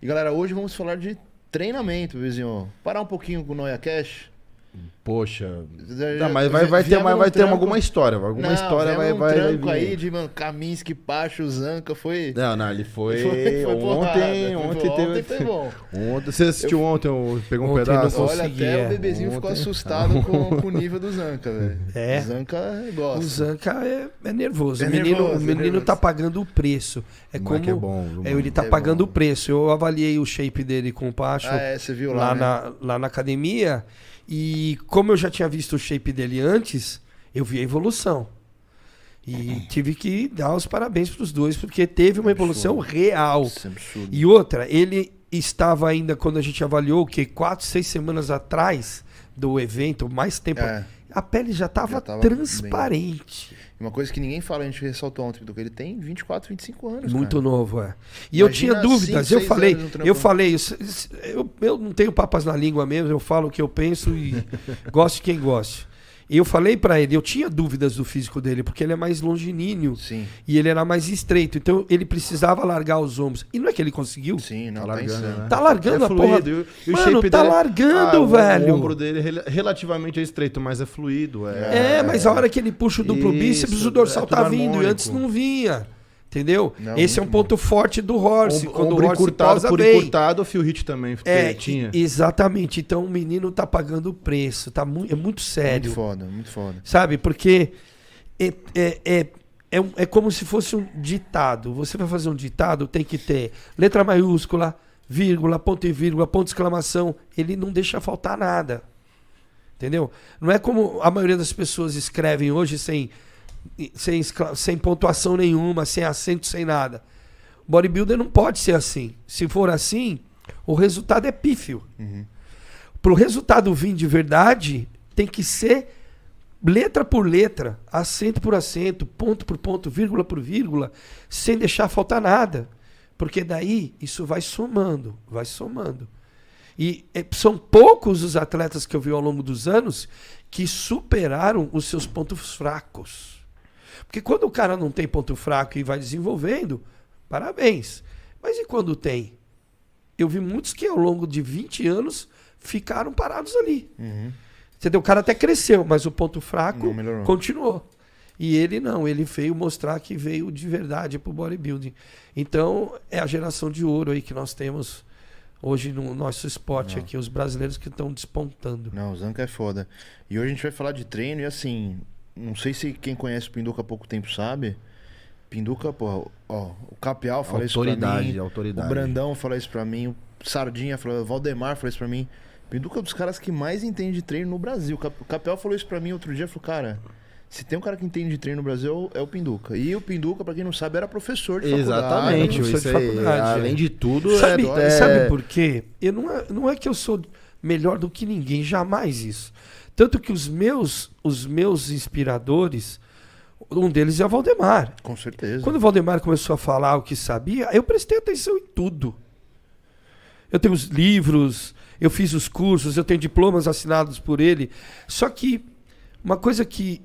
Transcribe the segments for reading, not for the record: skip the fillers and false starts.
E galera, hoje vamos falar de treinamento, vizinho. Parar um pouquinho com o Noia Cash. Poxa. Não, mas vai ter alguma história. Alguma história vai tranco aí de, mano, Kaminsky, Pacho, Zanca, foi... Não, ele foi Ontem foi bom. Você assistiu ontem, pegou um pedaço? Olha, até o bebezinho ficou assustado com o nível do Zanca, velho. É. O Zanca gosta. O Zanca é nervoso. É O menino tá pagando o preço. É Mas como... que é bom, ele tá pagando o preço. Eu avaliei o shape dele com o Pacho Você viu lá, né? lá na academia. E como eu já tinha visto o shape dele antes, eu vi a evolução. E tive que dar os parabéns para os dois, porque teve uma evolução real. Isso é absurdo. E outra, ele estava ainda, quando a gente avaliou, que 4, 6 semanas atrás do evento, mais tempo, a pele já estava transparente. Bem. Uma coisa que ninguém fala, a gente ressaltou ontem, porque ele tem 24, 25 anos. Muito novo, é. E Imagina eu tinha dúvidas, 5, eu falei, eu não tenho papas na língua mesmo, eu falo o que eu penso e gosto de quem goste. E eu falei pra ele, eu tinha dúvidas do físico dele, porque ele é mais longilíneo. Sim. E ele era mais estreito, então ele precisava largar os ombros. E não é que ele conseguiu? Sim, não, tá largando, né? Tá largando a porra. E o Mano, shape tá dele, largando, velho. O ombro dele relativamente é estreito, mas é fluido. Mas a hora que ele puxa o duplo bíceps, o dorsal tá vindo, harmônico. e antes não vinha. Entendeu? Não, esse é um ponto forte do horse. Quando Ombro o horse encurtado posa por bem. encurtado, o Phil Heath também tinha. Exatamente. Então o menino tá pagando o preço. É muito sério. Muito foda, muito foda. Sabe? Porque é como se fosse um ditado. Você vai fazer um ditado, tem que ter letra maiúscula, vírgula, ponto e vírgula, ponto de exclamação. Ele não deixa faltar nada. Entendeu? Não é como a maioria das pessoas escrevem hoje sem pontuação nenhuma, sem acento, sem nada. Bodybuilder não pode ser assim. Se for assim, o resultado é pífio. Para o resultado vir de verdade, tem que ser letra por letra, acento por acento, ponto por ponto, vírgula por vírgula, sem deixar faltar nada. Porque daí isso vai somando, vai somando. E são poucos os atletas que eu vi ao longo dos anos que superaram os seus pontos fracos. Porque quando o cara não tem ponto fraco e vai desenvolvendo, parabéns. Mas e quando tem? Eu vi muitos que ao longo de 20 anos ficaram parados ali. Entendeu? O cara até cresceu, mas o ponto fraco continuou. E ele não, ele veio mostrar que veio de verdade pro bodybuilding. Então, é a geração de ouro aí que nós temos hoje no nosso esporte aqui, os brasileiros que estão despontando. Não, o Zanca é foda. E hoje a gente vai falar de treino e assim, não sei se quem conhece o Pinduca há pouco tempo sabe. Pinduca, porra, ó, o Capial fala isso pra mim. Autoridade. O Brandão fala isso pra mim. O Sardinha fala, o Valdemar fala isso pra mim. Pinduca é um dos caras que mais entende de treino no Brasil. O Capial falou isso pra mim outro dia, falou, cara, se tem um cara que entende de treino no Brasil, é o Pinduca. E o Pinduca, pra quem não sabe, era professor de faculdade. Exatamente. Professor de faculdade, além de tudo, sabe por quê? Não é que eu sou melhor do que ninguém, jamais isso. Tanto que os meus inspiradores, um deles é o Valdemar. Com certeza. Quando o Valdemar começou a falar o que sabia, eu prestei atenção em tudo. Eu tenho os livros, eu fiz os cursos, eu tenho diplomas assinados por ele. Só que uma coisa que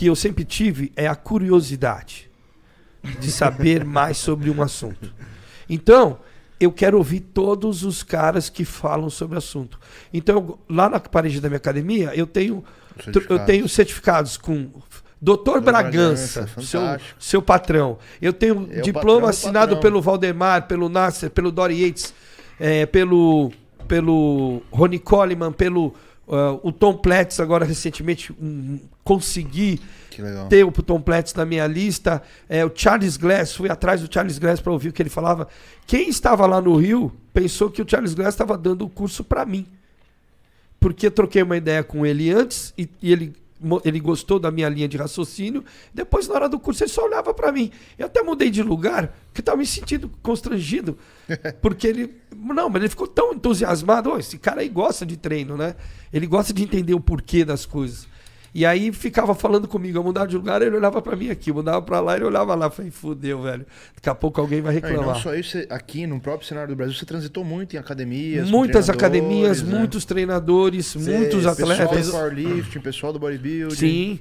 eu sempre tive é a curiosidade de saber mais sobre um assunto. Então, eu quero ouvir todos os caras que falam sobre o assunto. Então, lá na parede da minha academia, eu tenho certificados com Dr. Bragança, seu patrão. Eu tenho diploma assinado pelo Valdemar, pelo Nasser, pelo Dory Yates, pelo Ronnie Coleman, pelo o Tom Platz. Agora, recentemente, consegui ter o Tom Platz na minha lista. O Charles Glass, fui atrás do Charles Glass para ouvir o que ele falava. Quem estava lá no Rio pensou que o Charles Glass estava dando o curso para mim. Porque eu troquei uma ideia com ele antes e ele gostou da minha linha de raciocínio. Depois, na hora do curso, ele só olhava para mim. Eu até mudei de lugar, porque estava me sentindo constrangido. Porque ele... Não, mas ele ficou tão entusiasmado. Esse cara aí gosta de treino, né? Ele gosta de entender o porquê das coisas. E aí ficava falando comigo. Eu mudava de lugar, ele olhava para mim aqui. Eu mudava para lá, ele olhava lá. Eu falei, fudeu, velho. Daqui a pouco alguém vai reclamar. Não só isso, aqui no próprio cenário do Brasil, você transitou muito em academias. Muitas academias, né? Muitos treinadores, muitos atletas. Pessoal do powerlifting, pessoal do bodybuilding. Sim.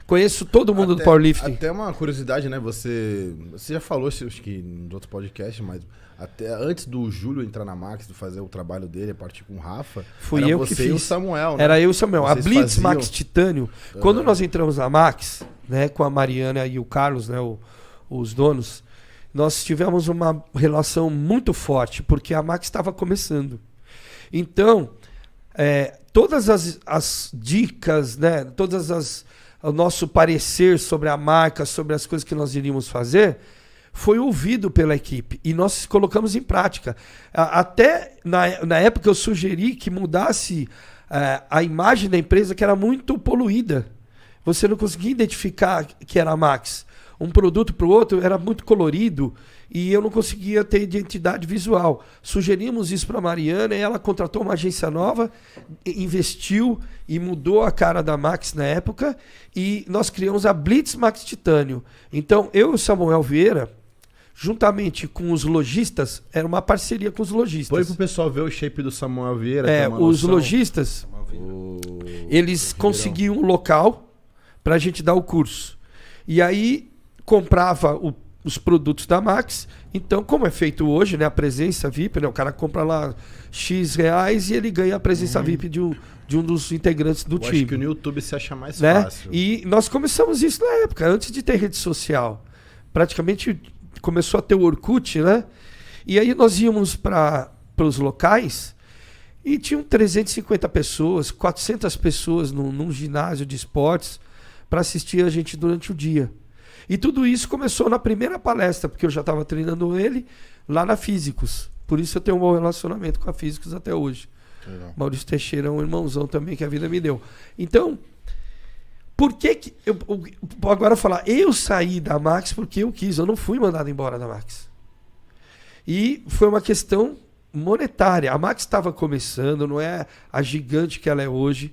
Conheço todo mundo do powerlifting. Até uma curiosidade, né? Você já falou, acho que nos outros podcasts, mas até antes do Júlio entrar na Max, de fazer o trabalho dele, a partir com o Rafa, fui eu que fiz. E o Samuel, né? Era eu e o Samuel. Vocês a Blitz faziam... Max Titânio, quando nós entramos na Max, né, com a Mariana e o Carlos, né, os donos, nós tivemos uma relação muito forte, porque a Max estava começando. Então, todas as dicas, né, o nosso parecer sobre a marca, sobre as coisas que nós iríamos fazer, foi ouvido pela equipe e nós colocamos em prática. Até na época eu sugeri que mudasse a imagem da empresa, que era muito poluída. Você não conseguia identificar que era a Max. Um produto para o outro era muito colorido e eu não conseguia ter identidade visual. Sugerimos isso para a Mariana e ela contratou uma agência nova, investiu e mudou a cara da Max na época e nós criamos a Blitz Max Titânio. Então, eu e o Samuel Vieira, juntamente com os lojistas, era uma parceria com os lojistas. Foi pro pessoal ver o shape do Samuel Vieira. Os lojistas, eles conseguiam um local para a gente dar o curso. E aí comprava os produtos da Max. Então, como é feito hoje, né, a presença VIP, né, o cara compra lá X reais e ele ganha a presença VIP de um dos integrantes do time. Acho que no YouTube se acha mais né? fácil. E nós começamos isso na época, antes de ter rede social. Praticamente começou a ter o Orkut, né? E aí nós íamos para os locais e tinham 350 pessoas, 400 pessoas num ginásio de esportes para assistir a gente durante o dia. E tudo isso começou na primeira palestra, porque eu já estava treinando ele lá na Físicos. Por isso eu tenho um bom relacionamento com a Físicos até hoje. Legal. Maurício Teixeira é um irmãozão também que a vida me deu. Então, por que eu agora falar, eu saí da Max porque eu quis, eu não fui mandado embora da Max. E foi uma questão monetária. A Max estava começando, não é a gigante que ela é hoje.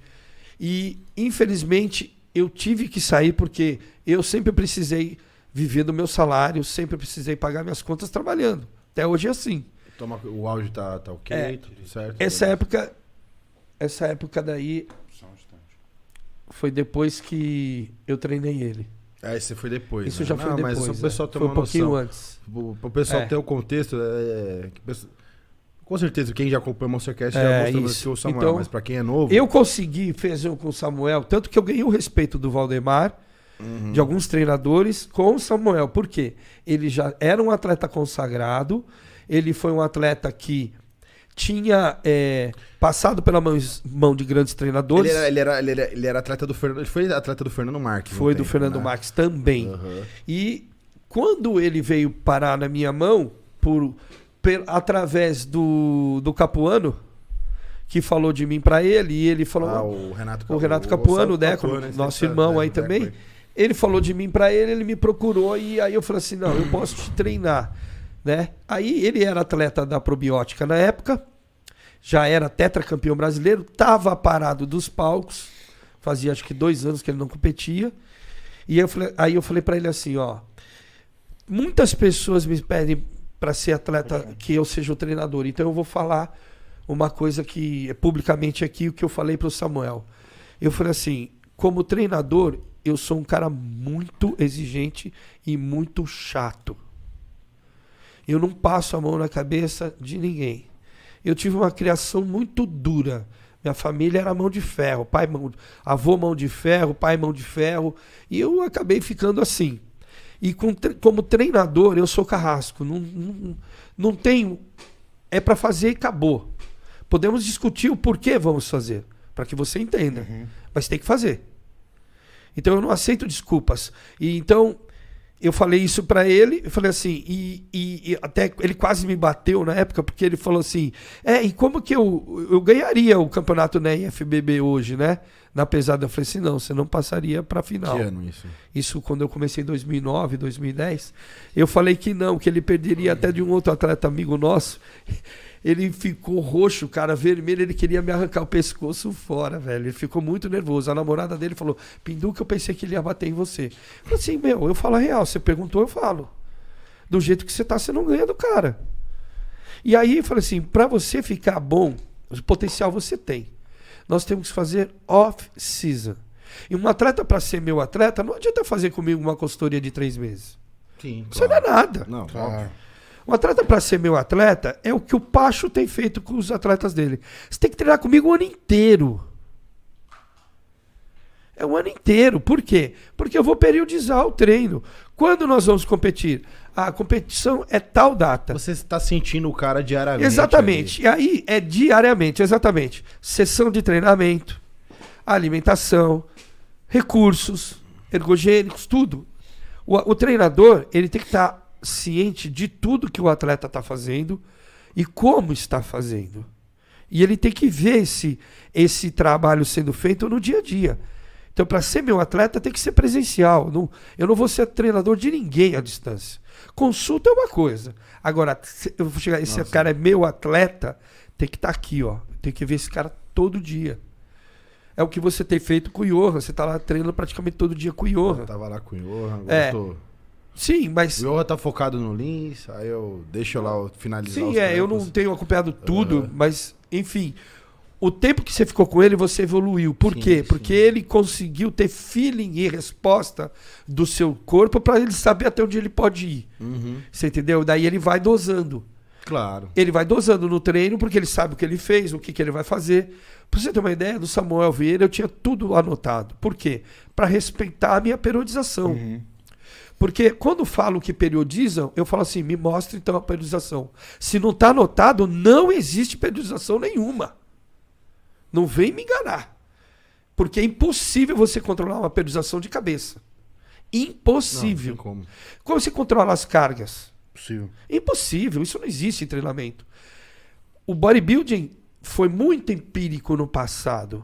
E, infelizmente, eu tive que sair porque eu sempre precisei viver do meu salário, sempre precisei pagar minhas contas trabalhando. Até hoje é assim. O áudio tá ok, tudo certo. Essa época daí foi depois que eu treinei ele. Esse foi depois. Isso já foi depois. Mas só o pessoal ter foi uma um pouquinho noção. antes. O pessoal ter o contexto. Com certeza, quem já acompanha o Monstercast já mostrou que o Samuel, então, mas pra quem é novo... Eu consegui fazer com o Samuel, tanto que eu ganhei o respeito do Valdemar, de alguns treinadores, com o Samuel. Por quê? Ele já era um atleta consagrado, ele foi um atleta que tinha passado pela mão de grandes treinadores. Ele era atleta do Fernando... Ele foi atleta do Fernando Marques. Foi do Fernando Marques também. E quando ele veio parar na minha mão, através do Capuano, que falou de mim para ele, e ele falou... O Renato Capuano, o Deco, nosso irmão aí também. Ele falou de mim para ele me procurou, e aí eu falei assim, não, eu posso te treinar, né? Aí ele era atleta da probiótica na época, já era tetracampeão brasileiro, estava parado dos palcos, fazia acho que 2 anos que ele não competia, e aí eu falei para ele assim, ó, muitas pessoas me pedem para ser atleta, que eu seja o treinador. Então eu vou falar uma coisa que é publicamente aqui, o que eu falei para o Samuel. Eu falei assim, como treinador, eu sou um cara muito exigente e muito chato. Eu não passo a mão na cabeça de ninguém. Eu tive uma criação muito dura. Minha família era mão de ferro, avô mão de ferro, pai mão de ferro, e eu acabei ficando assim. E como treinador, eu sou carrasco. Não tenho... É para fazer e acabou. Podemos discutir o porquê vamos fazer, para que você entenda. Mas tem que fazer. Então eu não aceito desculpas. E então eu falei isso para ele, eu falei assim, e até ele quase me bateu na época, porque ele falou assim, e como que eu ganharia o campeonato na IFBB hoje, né? Na pesada, eu falei assim, não, você não passaria pra final. Que ano isso? Isso quando eu comecei em 2009, 2010. Eu falei que não, que ele perderia até de um outro atleta amigo nosso. Ele ficou roxo, cara, vermelho, ele queria me arrancar o pescoço fora, velho. Ele ficou muito nervoso. A namorada dele falou, Pinduca, eu pensei que ele ia bater em você. Eu falei assim, eu falo a real, você perguntou, eu falo. Do jeito que você tá, você não ganha do cara. E aí eu falei assim, pra você ficar bom, o potencial você tem. Nós temos que fazer off-season. E um atleta, para ser meu atleta, não adianta fazer comigo uma consultoria de 3 meses. Sim, Isso não é nada. Não, Claro. Um atleta, para ser meu atleta, é o que o Pacho tem feito com os atletas dele. Você tem que treinar comigo o ano inteiro. É o ano inteiro. Por quê? Porque eu vou periodizar o treino. Quando nós vamos competir? A competição é tal data. Você está sentindo o cara diariamente. Exatamente. E aí é diariamente, exatamente. Sessão de treinamento, alimentação, recursos ergogênicos, tudo. O treinador, ele tem que estar ciente de tudo que o atleta está fazendo e como está fazendo. E ele tem que ver esse trabalho sendo feito no dia a dia. Então, para ser meu atleta, tem que ser presencial. Eu não vou ser treinador de ninguém à distância. Consulta é uma coisa. Agora, eu vou chegar, esse cara é meu atleta, tem que estar aqui, ó. Tem que ver esse cara todo dia. É o que você tem feito com o Johan. Você está lá treinando praticamente todo dia com o Johan. Eu tava lá com o Johan, agora É. eu tô... Sim, mas... O Johan tá focado no Lins, aí eu deixo lá finalizar os Sim, eu trampos. não tenho acompanhado tudo, mas, enfim... O tempo que você ficou com ele, você evoluiu. Por Sim, quê? sim. Porque ele conseguiu ter feeling e resposta do seu corpo para ele saber até onde ele pode ir. Uhum. Você entendeu? Daí ele vai dosando. Claro. Ele vai dosando no treino porque ele sabe o que ele fez, o que ele vai fazer. Pra você ter uma ideia, do Samuel Vieira eu tinha tudo anotado. Por quê? Para respeitar a minha periodização. Porque quando falo que periodizam, eu falo assim, me mostra então a periodização. Se não está anotado, não existe periodização nenhuma. Não vem me enganar. Porque é impossível você controlar uma periodização de cabeça. Impossível. Não tem como. Como você controla as cargas? Possível. Impossível. Isso não existe em treinamento. O bodybuilding foi muito empírico no passado.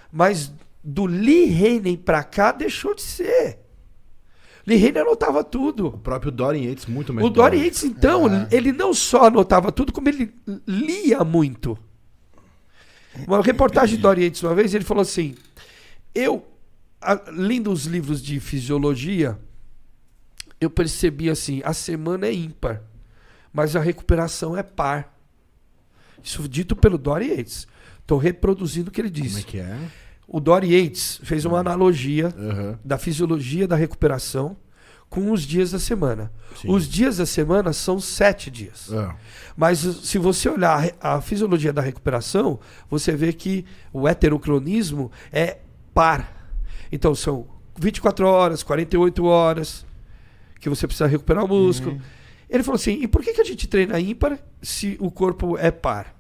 Mas do Lee Haney pra cá deixou de ser. Lee Haney anotava tudo. O próprio Dorian Yates, muito O melhor. Dorian Yates, então, ele não só anotava tudo, como ele lia muito. Uma reportagem de Dorian Yates uma vez, ele falou assim, lendo os livros de fisiologia, eu percebi assim, a semana é ímpar, mas a recuperação é par. Isso dito pelo Dorian Yates. Estou reproduzindo o que ele disse. Como é que é? O Dorian Yates fez uma analogia Uhum. da fisiologia da recuperação com os dias da semana. Sim. Os dias da semana são 7 dias. É. Mas se você olhar a fisiologia da recuperação, você vê que o heterocronismo é par. Então são 24 horas, 48 horas que você precisa recuperar o músculo. Ele falou assim, e por que a gente treina ímpar se o corpo é par?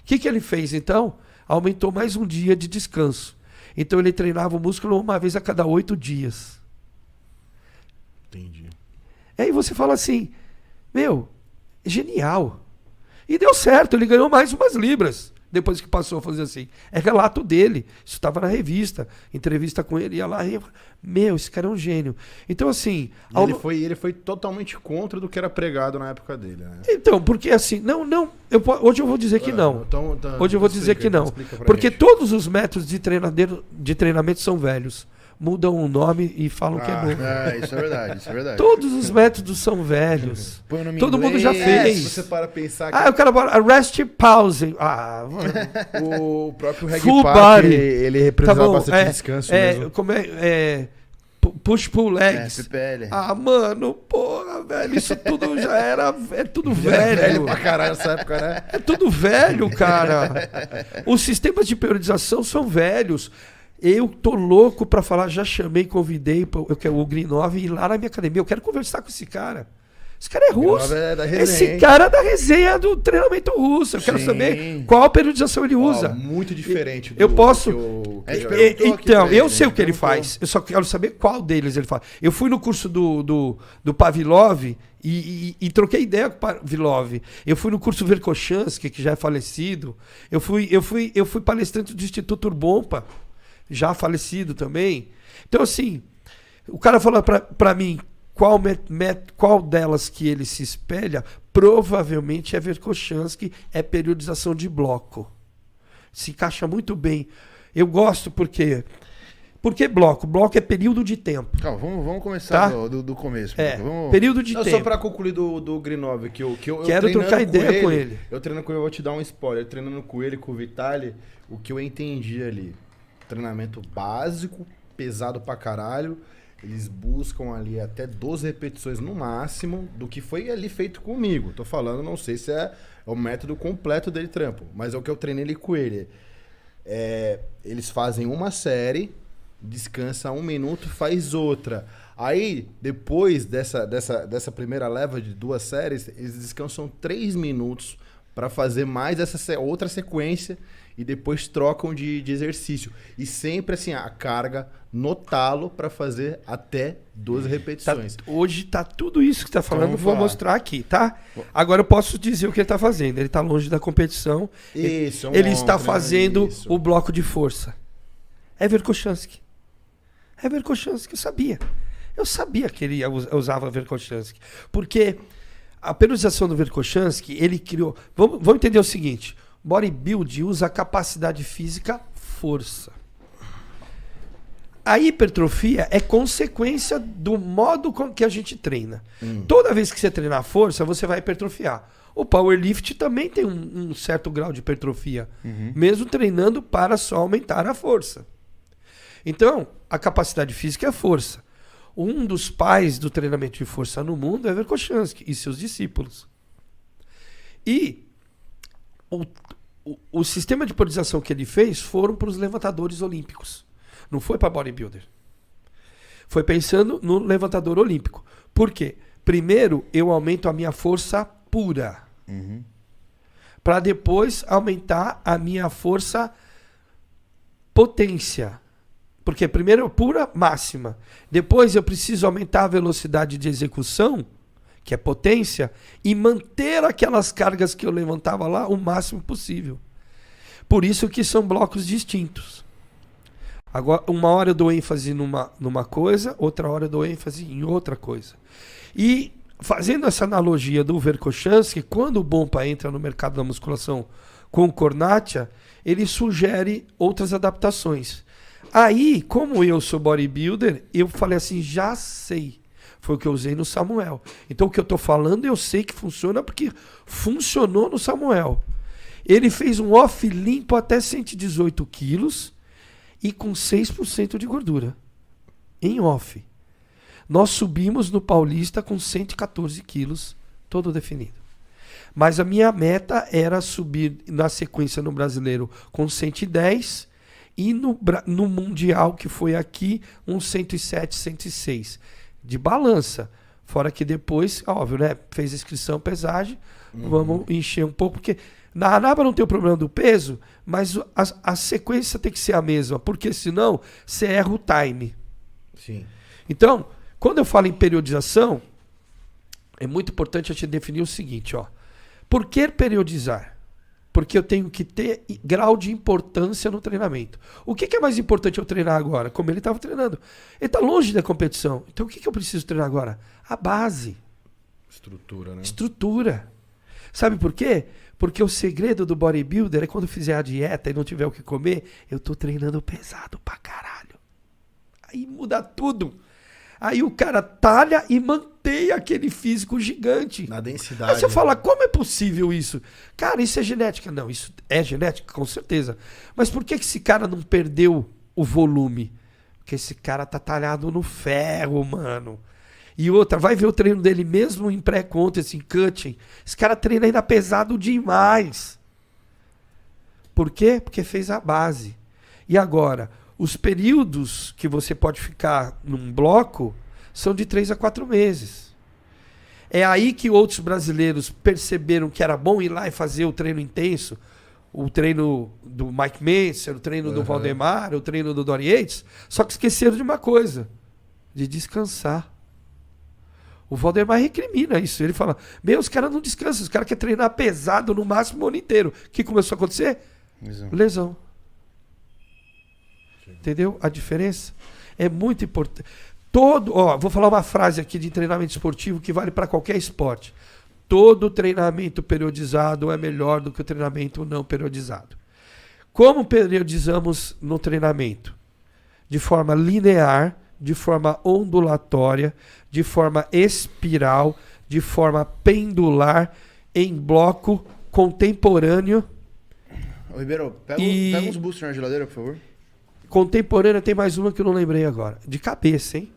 O que ele fez então? Aumentou mais um dia de descanso. Então ele treinava o músculo uma vez a cada 8 dias. Entendi. Aí você fala assim, meu, genial. E deu certo, ele ganhou mais umas libras depois que passou a fazer assim. É relato dele, isso estava na revista, entrevista com ele, ia lá e meu, esse cara é um gênio. Então assim... Ele foi totalmente contra do que era pregado na época dele, né? Então, porque assim, hoje eu vou dizer que não. Então, Hoje eu vou dizer que não. Porque todos os métodos de treinamento são velhos. Mudam o nome e falam que é novo. Isso é verdade, isso é verdade. Todos os métodos são velhos. Põe o nome em Todo mundo inglês. já fez. Se você para pensar que Ah, eu quero rest pause. Ah, mano. o próprio Reg Full Park, body. ele Tá representava bom, bastante descanso mesmo. como push pull legs. PPL. Ah, mano, porra, velho, isso tudo já era, é tudo Velho velho. pra caralho nessa época, né? É tudo velho, cara. Os sistemas de periodização são velhos. Eu tô louco pra falar, já chamei, convidei eu quero o Grinov ir lá na minha academia. Eu quero conversar com esse cara. Esse cara é russo. É da resenha, Esse hein? cara é da resenha do treinamento russo. Eu quero Sim. saber qual periodização ele usa. Ó, muito diferente Eu posso- A gente eu- perguntou aqui Então, pra eu ele, sei né? o que ele Perguntou. faz. Eu só quero saber qual deles ele faz. Eu fui no curso do Pavlov e troquei ideia com o Pavlov. Eu fui no curso Verkhochansky, que já é falecido. Eu fui palestrante do Instituto Urbompa, já falecido também. Então, assim, o cara falou pra mim qual delas que ele se espelha, provavelmente é Verkhochansky, é periodização de bloco. Se encaixa muito bem. Eu gosto porque... Por que bloco? Bloco é período de tempo. Calma, vamos começar Tá? do começo. É, Vamos... período de Não, tempo. só pra concluir do Grinov, que eu Quero treinando trocar ideia com ele. Eu treinando com ele, eu vou te dar um spoiler. Treinando com ele, com o Vitali, o que eu entendi ali. Treinamento básico, pesado pra caralho. Eles buscam ali até 12 repetições no máximo do que foi ali feito comigo. Tô falando, não sei se é o método completo dele trampo, mas é o que eu treinei ele com ele. Eles fazem uma série, descansa 1 minuto, faz outra. Aí, depois dessa primeira leva de 2 séries, eles descansam 3 minutos para fazer mais essa outra sequência e depois trocam de exercício. E sempre assim, a carga no talo para fazer até 12 repetições. Hoje tá tudo isso que você tá falando, Então, eu vou mostrar aqui, tá? Agora eu posso dizer o que ele tá fazendo. Ele tá longe da competição. Isso, Ele está fazendo isso. o bloco de força. É Verkhoshansky. É Verkhoshansky, eu sabia. Eu sabia que ele usava Verkhoshansky. Porque a periodização do Verkhoshansky, ele criou... Vamos entender o seguinte. Bodybuilding usa a capacidade física, força. A hipertrofia é consequência do modo com que a gente treina. Toda vez que você treinar força, você vai hipertrofiar. O powerlift também tem um certo grau de hipertrofia, mesmo treinando para só aumentar a força. Então, a capacidade física é a força. Um dos pais do treinamento de força no mundo é Verkhoshansky e seus discípulos. E o sistema de periodização que ele fez foram para os levantadores olímpicos. Não foi para bodybuilder. Foi pensando no levantador olímpico. Por quê? Primeiro, eu aumento a minha força pura. Para depois aumentar a minha força potência. Porque primeiro pura, máxima. Depois eu preciso aumentar a velocidade de execução, que é potência, e manter aquelas cargas que eu levantava lá o máximo possível. Por isso que são blocos distintos. Agora, uma hora eu dou ênfase numa coisa, outra hora eu dou ênfase em outra coisa. E fazendo essa analogia do Verkhoshansky, quando o Bompa entra no mercado da musculação com o Kornatia, ele sugere outras adaptações. Aí, como eu sou bodybuilder, eu falei assim, já sei. Foi o que eu usei no Samuel. Então o que eu tô falando eu sei que funciona porque funcionou no Samuel. Ele fez um off limpo até 118 quilos e com 6% de gordura. Em off. Nós subimos no Paulista com 114 quilos, todo definido. Mas a minha meta era subir na sequência no Brasileiro com 110 e no Mundial, que foi aqui, uns 107, 106. De balança. Fora que depois, óbvio, né? Fez inscrição, pesagem. Vamos encher um pouco, porque na Anaba não tem o problema do peso, mas a sequência tem que ser a mesma, porque senão você erra o time. Sim. Então, quando eu falo em periodização, é muito importante a gente definir o seguinte, ó. Por que periodizar? Porque eu tenho que ter grau de importância no treinamento. O que é mais importante eu treinar agora? Como ele estava treinando. Ele está longe da competição. Então o que eu preciso treinar agora? A base. Estrutura, né? Estrutura. Sabe por quê? Porque o segredo do bodybuilder é quando fizer a dieta e não tiver o que comer, eu tô treinando pesado pra caralho. Aí muda tudo. Aí o cara talha e mantém aquele físico gigante. Na densidade. Aí você fala, como é possível isso? Cara, isso é genética. Não, isso é genética, com certeza. Mas por que esse cara não perdeu o volume? Porque esse cara tá talhado no ferro, mano. E outra, vai ver o treino dele mesmo em pré-contest, em cutting. Esse cara treina ainda pesado demais. Por quê? Porque fez a base. E agora, os períodos que você pode ficar num bloco são de 3 a 4 meses. É aí que outros brasileiros perceberam que era bom ir lá e fazer o treino intenso. O treino do Mike Mentzer, o treino do Valdemar, o treino do Dorian Yates. Só que esqueceram de uma coisa. De descansar. O Valdemar recrimina isso. Ele fala, os caras não descansam. Os caras querem treinar pesado no máximo o ano inteiro. O que começou a acontecer? Lesão. Entendeu a diferença? É muito importante. Vou falar uma frase aqui de treinamento esportivo que vale para qualquer esporte. Todo treinamento periodizado é melhor do que o treinamento não periodizado. Como periodizamos no treinamento? De forma linear, de forma ondulatória, de forma espiral, de forma pendular, em bloco contemporâneo. Ô, Ribeiro, pega uns boosters na geladeira, por favor. Contemporânea tem mais uma que eu não lembrei agora. De cabeça, hein?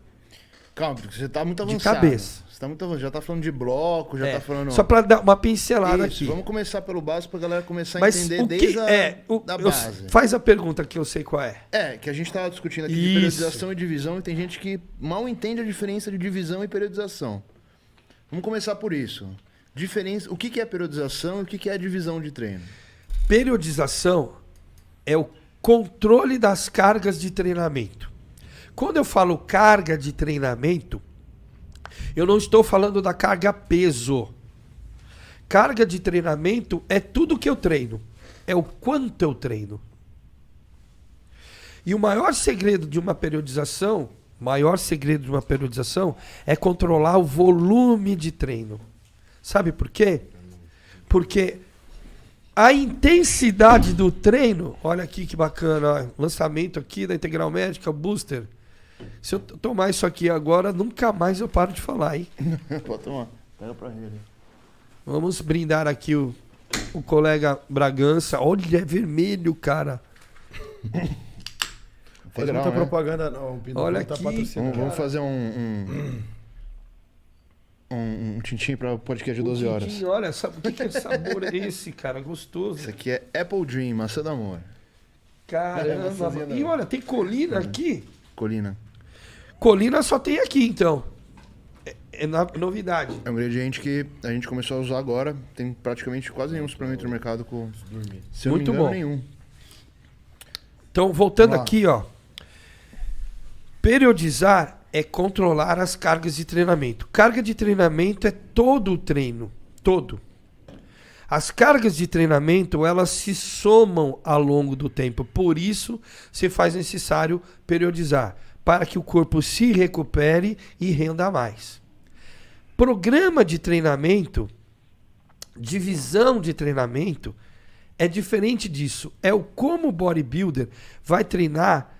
Calma, porque você tá muito De avançado. cabeça. Você tá muito avançado. Já tá falando de bloco, já tá falando... Só pra dar uma pincelada Isso, aqui. vamos começar pelo básico pra galera começar a Mas entender o desde que a da eu- base. faz a pergunta que eu sei qual é. É, que a gente tava discutindo aqui de Isso. periodização e divisão e tem gente que mal entende a diferença de divisão e periodização. Vamos começar por isso. O que é periodização e o que é divisão de treino? Periodização é o controle das cargas de treinamento. Quando eu falo carga de treinamento, eu não estou falando da carga peso. Carga de treinamento é tudo que eu treino. É o quanto eu treino. E o maior segredo de uma periodização, é controlar o volume de treino. Sabe por quê? Porque a intensidade do treino, olha aqui que bacana, ó, lançamento aqui da Integral Médica, Booster. Se eu tomar isso aqui agora, nunca mais eu paro de falar, hein? Pode tomar. Pega pra ele. Vamos brindar aqui o colega Bragança. Olha, é vermelho, cara. Faz Federal, muita né? propaganda, não. O Pinduca Olha não tá aqui. patrocinando. Vamos fazer um tintim pra podcast de 12 horas. Quintinho, olha, sabe, o que sabor é esse, cara? Gostoso. Isso aqui é Apple Dream, maçã do amor. Caramba. maçãzinha não. E olha, tem colina aqui. Colina. Colina só tem aqui, então. É novidade. É um ingrediente que a gente começou a usar agora. Tem praticamente quase nenhum suplemento no mercado com... Se eu Muito não me engano, bom. nenhum. Então, voltando Vamos lá. aqui, ó. Periodizar é controlar as cargas de treinamento. Carga de treinamento é todo o treino. Todo. As cargas de treinamento, elas se somam ao longo do tempo. Por isso, se faz necessário periodizar. Para que o corpo se recupere e renda mais. Programa de treinamento, divisão de treinamento, é diferente disso. É o como o bodybuilder vai treinar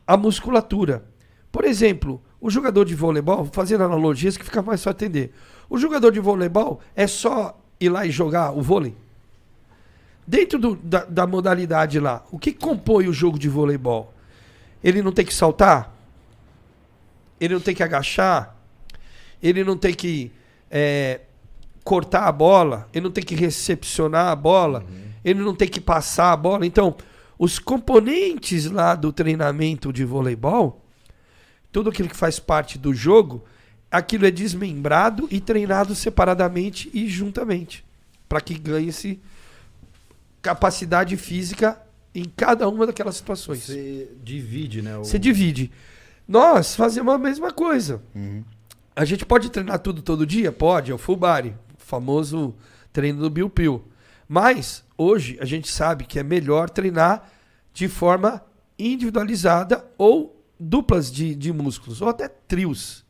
a musculatura. Por exemplo, o jogador de voleibol, fazendo analogias que fica mais fácil entender. O jogador de voleibol é só ir lá e jogar o vôlei? Dentro da modalidade lá, o que compõe o jogo de voleibol? Ele não tem que saltar? Ele não tem que agachar? Ele não tem que cortar a bola? Ele não tem que recepcionar a bola? Ele não tem que passar a bola? Então, os componentes lá do treinamento de voleibol, tudo aquilo que faz parte do jogo, aquilo é desmembrado e treinado separadamente e juntamente, para que ganhe-se capacidade física em cada uma daquelas situações. Você divide, né? Você divide. Nós fazemos a mesma coisa. Uhum. A gente pode treinar tudo todo dia? Pode, é o full body, o famoso treino do Bill Pill. Mas, hoje, a gente sabe que é melhor treinar de forma individualizada ou duplas de músculos, ou até trios.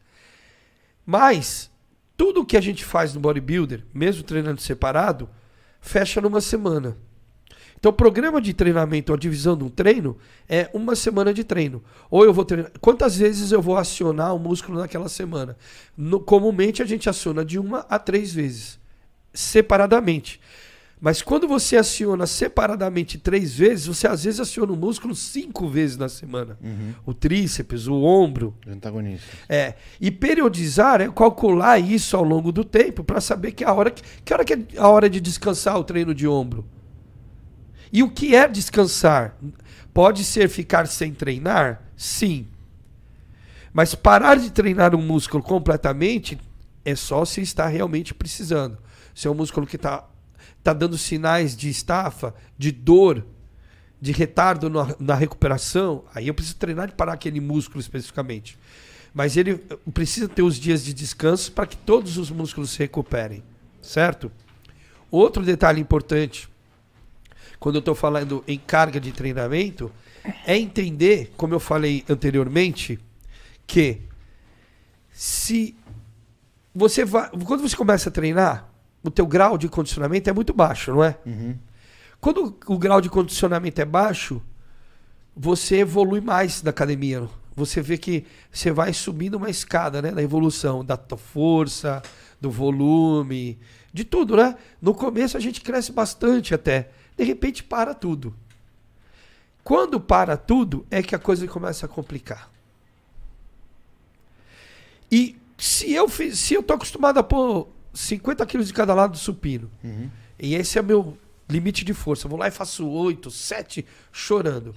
Mas, tudo que a gente faz no bodybuilder, mesmo treinando separado, fecha numa semana. Então, o programa de treinamento, a divisão de um treino, é uma semana de treino. Ou eu vou treinar... Quantas vezes eu vou acionar o músculo naquela semana? Comumente, a gente aciona de 1 a 3 vezes, separadamente. Mas quando você aciona separadamente 3 vezes, você às vezes aciona o músculo 5 vezes na semana. Uhum. O tríceps, o ombro. Antagonista. E periodizar é calcular isso ao longo do tempo para saber que hora que é a hora de descansar o treino de ombro. E o que é descansar? Pode ser ficar sem treinar? Sim. Mas parar de treinar um músculo completamente é só se está realmente precisando. Se é um músculo que está dando sinais de estafa, de dor, de retardo na recuperação, aí eu preciso treinar de parar aquele músculo especificamente. Mas ele precisa ter os dias de descanso para que todos os músculos se recuperem. Certo? Outro detalhe importante, quando eu estou falando em carga de treinamento, é entender, como eu falei anteriormente, que se você vai, quando você começa a treinar, o teu grau de condicionamento é muito baixo, não é? Uhum. Quando o grau de condicionamento é baixo, você evolui mais na academia. Você vê que você vai subindo uma escada, né, da evolução, da tua força, do volume, de tudo, né? No começo a gente cresce bastante até. De repente para tudo. Quando para tudo, é que a coisa começa a complicar. E se eu tô acostumado a pôr 50 quilos de cada lado do supino, e esse é meu limite de força, eu vou lá e faço 8, 7 chorando.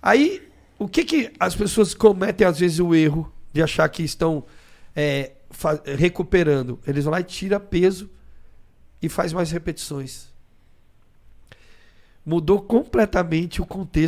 Aí, o que as pessoas cometem às vezes o erro de achar que estão recuperando? Eles vão lá e tiram peso e faz mais repetições. Mudou completamente o contexto